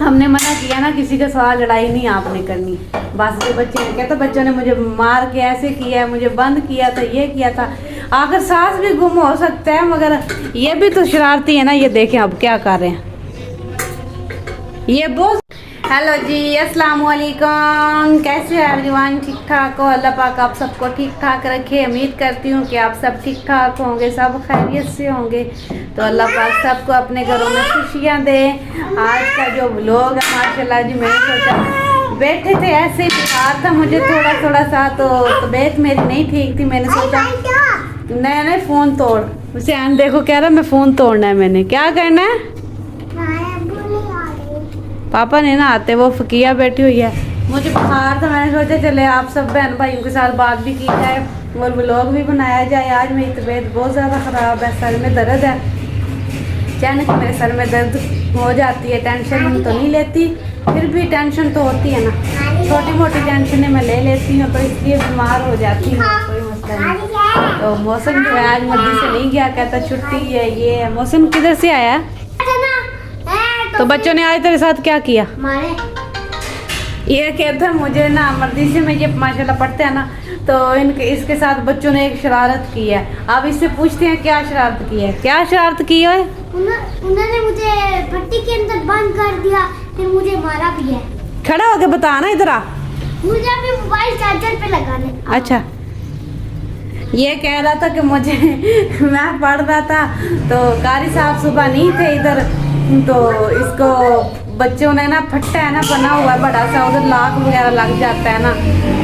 हमने मना किया ना, किसी के साथ लड़ाई नहीं आपने करनी। बस के बच्चे ने कहते बच्चों ने मुझे मार के ऐसे किया, मुझे बंद किया था, ये किया था। आखिर सास भी गुम हो सकता है, मगर ये भी तो शरारती है ना। ये देखें अब क्या कर रहे हैं ये बहुत। हेलो जी, अस्सलाम वालेकुम। कैसे हैं एवरीवन? ठीक ठाक हो? अल्लाह पाक आप सबको ठीक ठाक रखे। उम्मीद करती हूँ कि आप सब ठीक ठाक होंगे, सब खैरियत से होंगे। तो अल्लाह पाक सबको अपने घरों में खुशियाँ दे। आज का जो व्लॉग है माशाल्लाह जी, मैंने सोचा बैठे थे ऐसे ही बुखार था मुझे थोड़ा सा, तो तबीयत मेरी नहीं ठीक थी। मैंने सोचा नहीं फ़ोन तोड़। उसे आन देखो कह रहा मैं फ़ोन तोड़ना है। मैंने क्या करना है? पापा ने ना आते, वो फकिया बैठी हुई है। मुझे बुखार था, मैंने सोचा चले आप सब बहन भाइयों के साथ बात भी की जाए और व्लॉग भी बनाया जाए। आज मेरी तबीयत बहुत ज़्यादा ख़राब है, सर में दर्द है। अचानक मेरे सर में दर्द हो जाती है। टेंशन तो नहीं लेती, फिर भी टेंशन तो होती है ना। छोटी मोटी टेंशनें मैं ले लेती हूँ, तो इसलिए बीमार हो जाती हूँ। कोई मसला नहीं। तो मौसम जो है आज मर्जी से नहीं गया, कहता छुट्टी है। ये मौसम किधर से आया? तो बच्चों ने आज तेरे साथ क्या किया? ये कहता मुझे ना मर्जी से, मैं ये माशाल्लाह पढ़ते हैं ना, तो इसके साथ बच्चों ने एक शरारत की है। आप इससे पूछते हैं क्या शरारत की है? क्या शरारत की है? उन्होंने मुझे भट्टी के अंदर बंद कर दिया, फिर मुझे मारा भी है। खड़ा होके बता ना, इधर आ। मुझे अभी मोबाइल चार्जर पे लगाने। अच्छा, ये कह रहा था कि मुझे मैं पढ़ रहा था तो कारी साहब सुबह नहीं थे इधर, तो इसको बच्चों ने ना फट्टा है ना बना हुआ है बड़ा सा, उधर लाख वगैरह लग जाता है ना।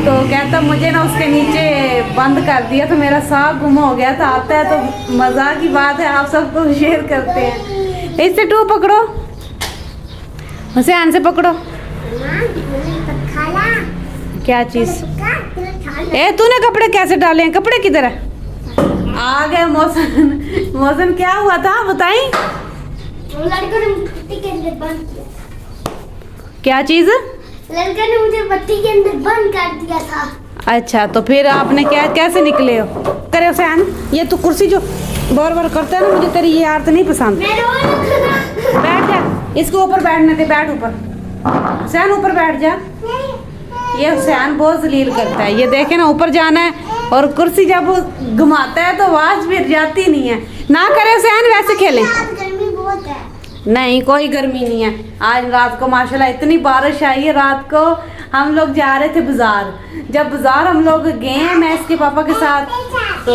तो कहता मुझे ना उसके नीचे बंद कर दिया, तो मेरा साह गुम हो गया था। आता है तो मज़ाक की बात है, आप सबको शेयर करते हैं। इससे टू पकड़ो, हुसैन से पकड़ो। क्या चीज़? ए तूने कपड़े कैसे डाले हैं? कपड़े किधर है? आ गए मौसम। मौसम क्या हुआ था बताई? लड़कों ने भट्टी के अंदर बंद किया। क्या चीज़? लड़के ने मुझे भट्टी के अंदर बंद कर दिया था। अच्छा, तो फिर आपने क्या कैसे निकले हो? करे हुसैन, ये तू कुर्सी जो बार बार करता है ना, मुझे तेरी ये आदत नहीं पसंद। बैठ जा, इसको ऊपर बैठने दे। बैठ ऊपर, हुसैन ऊपर बैठ जा। ये हुसैन बहुत जलील करता है। ये देखे ना, ऊपर जाना है और कुर्सी जब वो घुमाता है तो आवाज फिर जाती नहीं है। ना करे हुसैन, वैसे खेलें। गर्मी बहुत है। नहीं, कोई गर्मी नहीं है। आज रात को माशाल्लाह इतनी बारिश आई है। रात को हम लोग जा रहे थे बाजार। जब बाजार हम लोग गए हैं मैं इसके पापा के साथ, तो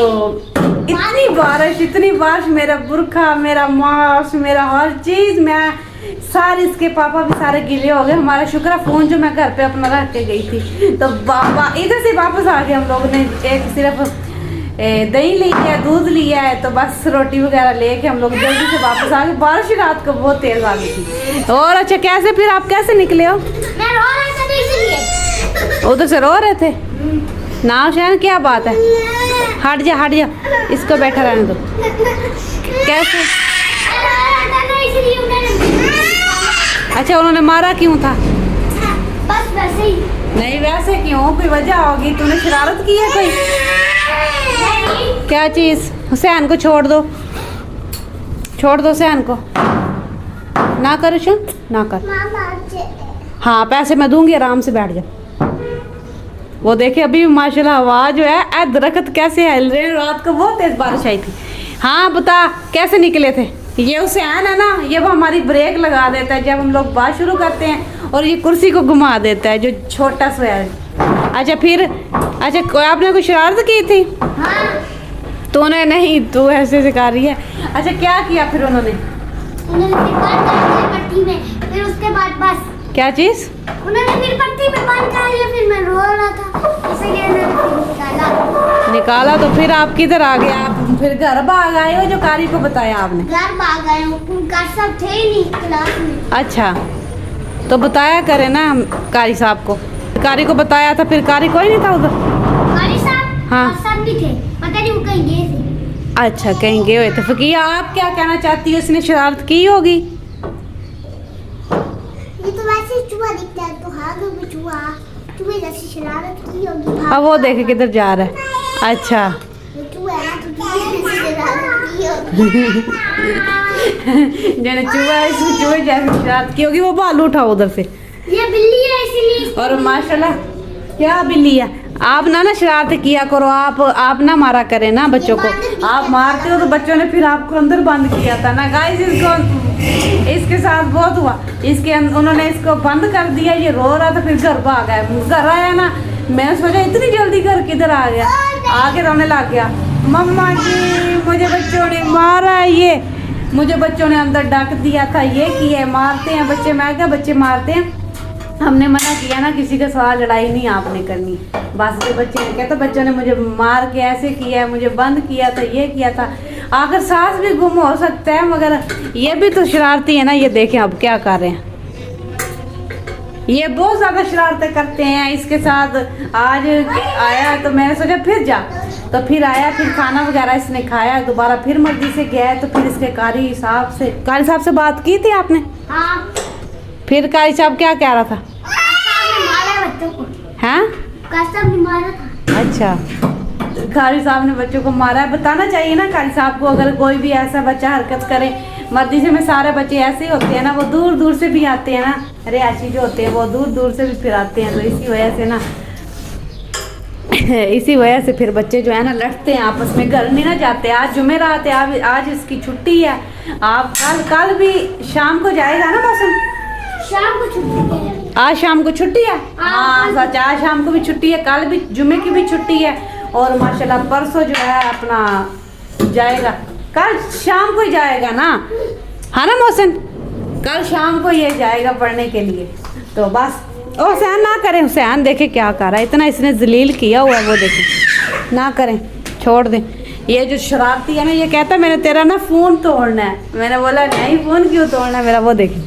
इतनी बारिश, मेरा बुरखा, मेरा मास्क, मेरा हर चीज़, मैं सारे, इसके पापा भी सारे गीले हो गए। हमारा शुक्र है फ़ोन जो मैं घर पे अपना रख के गई थी, तो पापा इधर से वापस आ गए। हम लोगों ने एक सिर्फ दही ली है, दूध लिया है, तो बस रोटी वगैरह लेके हम लोग जल्दी से वापस आ गए। बारिश रात को बहुत तेज़ आ गई थी। और अच्छा, कैसे फिर आप कैसे निकले हो? मैं रो रहा था इसलिए। उधर से रो रहे थे ना? हुसैन क्या बात है? हट जा, इसको बैठा रहने दो। कैसे? अच्छा, उन्होंने मारा क्यों था? बस वैसे ही। नहीं, वैसे क्यों? कोई वजह होगी, तूने शरारत की है कोई? क्या चीज़? हुसैन को छोड़ दो हुसैन को। ना कर हुसैन, ना कर। हाँ, पैसे मैं दूंगी, आराम से बैठ जा। वो देखे अभी माशाल्लाह आवाज़ जो है, दरख्त कैसे हिल रहे हैं। रात को बहुत तेज़ बारिश आई थी। हाँ बता, कैसे निकले थे? ये हुसैन है ना, ये वो हमारी ब्रेक लगा देता है जब हम लोग बात शुरू करते हैं, और ये कुर्सी को घुमा देता है, जो छोटा सा है। अच्छा फिर, अच्छा आपने कोई शरारत की थी? हाँ। तूने नहीं, तू ऐसे सिखा रही है। अच्छा, क्या किया फिर उन्होंने? पट्टी में, फिर उसके बाद बस। क्या चीज़? उन्होंने फिर पट्टी में बंद कर दिया, फिर मैं रो रहा था इसलिए मैंने निकाला। तो फिर आप किधर आ गए? आप फिर घर भाग आए हो जो कारी को बताया आपने? घर भाग आए हूँ, सब थे ही नहीं क्लास में। अच्छा, तो बताया करे ना कारी साहब को। कारी को बताया था, फिर कारी कोई नहीं था उधर? कारी साहब? हाँ, सब भी थे, पता नहीं वो कहीं गए थे। अच्छा, कहीं गए हुए थे। फकीया, आप क्या कहना चाहती हो? इसने शरारत की होगी? ये तो वैसे ही चूहा दिखता है, तो हाँ में चूहा, तुम्हें जैसी शरारत की होगी। अब वो देखे किधर जा रहा है। अच्छा, चूहा है ना, तो तुम्हें जैसी शरारत की होगी। जने चूहा इसमें चूहे जैसे शरारत की होगी। वो बालू उठाओ उधर से। ये बिल्ली है इसीलिए। और माशाल्लाह क्या बिल्ली है। आप ना शरारत किया करो। आप ना मारा करें ना बच्चों को। आप मारते हो तो बच्चों ने फिर आपको अंदर बंद किया था ना गाइस। इसके साथ बहुत हुआ। उन्होंने इसको बंद कर दिया। ये रो रहा था, फिर घर भाग आया। घर आया ना, मैंने सोचा इतनी जल्दी घर किधर आ गया, आगे रोने लग गया। मम्मा जी मुझे बच्चों ने मारा है, ये मुझे बच्चों ने अंदर डाक दिया था, ये किया मारते हैं बच्चे। मैं क्या बच्चे मारते हैं, हमने मना किया ना किसी के साथ लड़ाई नहीं आपने करनी। बस के बच्चे ने कहता बच्चों ने मुझे मार के ऐसे किया, मुझे बंद किया था, ये किया था। आखिर सांस भी गुम हो सकता है, मगर ये भी तो शरारती है ना। ये देखें अब क्या कर रहे हैं, ये बहुत ज़्यादा शरारतें करते हैं। इसके साथ आज आया तो मैंने सोचा फिर जा, तो फिर आया, फिर खाना वगैरह इसने खाया, दोबारा फिर मर्जी से गया। तो फिर इसके कारी साहब से बात की थी आपने? हाँ। फिर कारी साहब क्या कह रहा था? मारा बच्चों को। हाँ ने मारा था। अच्छा, कारी साहब ने बच्चों को मारा है। बताना चाहिए ना कारी साहब को, अगर कोई भी ऐसा बच्चा हरकत करे। मर्जी से में सारे बच्चे ऐसे ही होते हैं ना, वो दूर दूर से भी आते हैं ना। रियाशी जो होते हैं वो दूर दूर से भी फिर आते हैं। तो इसी वजह से ना इसी वजह से फिर बच्चे जो है ना लड़ते हैं आपस में, घर नहीं ना जाते। आज जुमेरात है, आज इसकी छुट्टी है। आप कल भी शाम को जाएगा ना मौसम? शाम को छुट्टी है। आज शाम को छुट्टी है। हाँ सच, आज शाम को भी छुट्टी है, कल भी जुमे की भी छुट्टी है। और माशाल्लाह परसों जो है अपना जाएगा, कल शाम को ही जाएगा ना, है ना मौसम? कल शाम को ये जाएगा पढ़ने के लिए। तो बस हुसैन ना करें, हुसैन देखे क्या कर रहा है, इतना इसने जलील किया हुआ है। वो देखें, ना करें, छोड़ दें। ये जो शरारती है ना, ये कहता है मैंने तेरा ना फ़ोन तोड़ना है। मैंने बोला नहीं, फ़ोन क्यों तोड़ना है मेरा? वो देखें।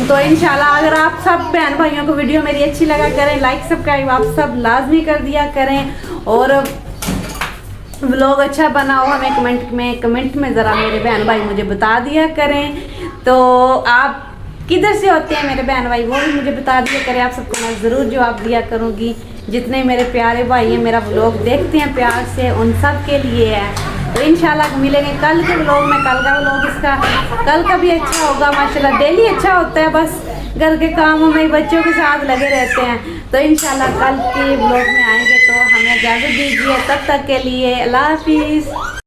तो इंशाल्लाह अगर आप सब बहन भाइयों को वीडियो मेरी अच्छी लगा करें, लाइक सब्सक्राइब आप सब लाजमी कर दिया करें। और व्लॉग अच्छा बना हो हमें कमेंट में ज़रा मेरे बहन भाई मुझे बता दिया करें। तो आप किधर से होते हैं मेरे बहन भाई, वो भी मुझे बता दिया करें। आप सबको मैं ज़रूर जवाब दिया करूँगी। जितने मेरे प्यारे भाई हैं मेरा व्लॉग देखते हैं प्यार से, उन सब के लिए है। तो इंशाल्लाह मिलेंगे कल के व्लॉग में। कल का व्लॉग इसका कल का भी अच्छा होगा माशाल्लाह। डेली अच्छा होता है, बस घर के कामों में बच्चों के साथ लगे रहते हैं। तो इंशाल्लाह कल के व्लॉग में आएंगे। तो हमें इजाज़त दीजिए, तब तक के लिए अल्लाह हाफिज़।